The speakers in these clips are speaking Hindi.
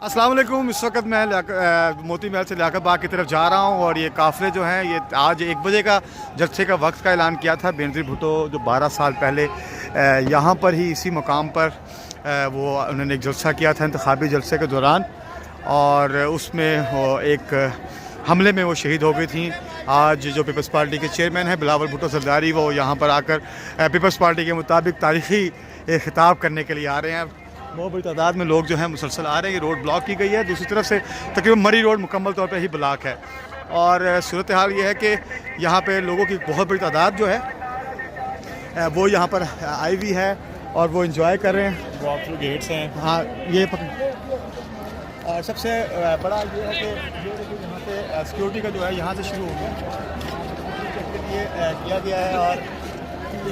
अस्सलाम वालेकुम। इस वक्त मैं मोती महल से लियाकत बाग की तरफ जा रहा हूँ और ये काफ़िले जो हैं ये आज 1 बजे का जलसे का वक्त का ऐलान किया था। बेनज़ीर भुट्टो जो 12 साल पहले यहाँ पर ही इसी मुकाम पर वो उन्होंने एक जलसा किया था इंतखाबी जलसे के दौरान, और उसमें वो एक हमले में वो शहीद हो गई थी। आज जो पीपल्स पार्टी के चेयरमैन हैं बिलावल भुट्टो सरदारी, वो यहाँ पर आकर पीपल्स पार्टी के मुताबिक तारीख़ी खिताब करने के लिए आ रहे हैं। बहुत बड़ी तादाद में लोग जो हैं मुसलसल आ रहे हैं। ये रोड ब्लॉक की गई है, दूसरी तरफ से तकरीबन मरी रोड मुकम्मल तौर पे ही ब्लॉक है। और सूरत हाल ये है कि यहाँ पे लोगों की बहुत बड़ी तादाद जो है वो यहाँ पर आई हुई है और वो इंजॉय कर रहे हैं। वॉक थ्रू गेट्स हैं। हाँ, ये और सबसे बड़ा ये है कि ये देखिए यहाँ पे सिक्योरिटी का जो है यहाँ से शुरू हो गया के लिए किया गया है। और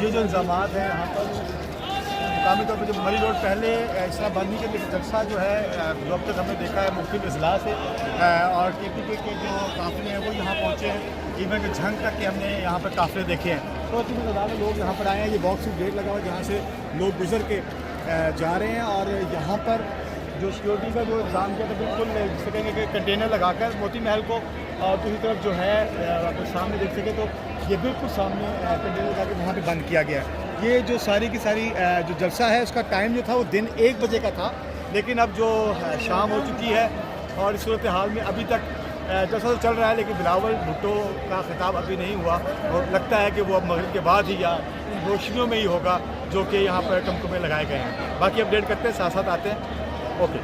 ये जो इंतजामात हैं यहाँ पर मुकामी तौर पर जो मरी रोड पहले इस तरह बंद नहीं की, लेकिन जलसा जो है जो अब तक हमने देखा है मुख्तलिफ अजला से और KPK के जो काफ़िले हैं वो यहाँ पहुँचे हैं। इवन कि झंग तक के हमने यहाँ पर काफ़िले देखे हैं। तो अच्छी तादाद में लोग यहाँ पर आए हैं। ये बॉक्स गेट लगा हुआ है जहाँ से लोग गुजर के जा रहे हैं। और यहाँ पर जो सिक्योरिटी का जो इंतजाम किया था बिल्कुल जिसे कहेंगे कि कंटेनर लगाकर मोती महल को, और दूसरी तरफ जो है अगर सामने देख सके तो ये बिल्कुल सामने कंटेनर लगा के वहाँ पे बंद किया गया है। ये जो सारी की सारी जो जलसा है उसका टाइम जो था वो दिन 1 बजे का था, लेकिन अब जो शाम हो चुकी है और इस सूरत हाल में अभी तक जलसा तो चल रहा है, लेकिन बिलावल भुट्टो का खिताब अभी नहीं हुआ और लगता है कि वो अब मगरिब के बाद ही या रोशनियों में ही होगा जो कि यहाँ पर टमटमे लगाए गए हैं। बाकी अपडेट करते हैं, साथ साथ आते हैं। ओके,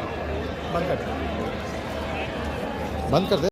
बंद कर दे।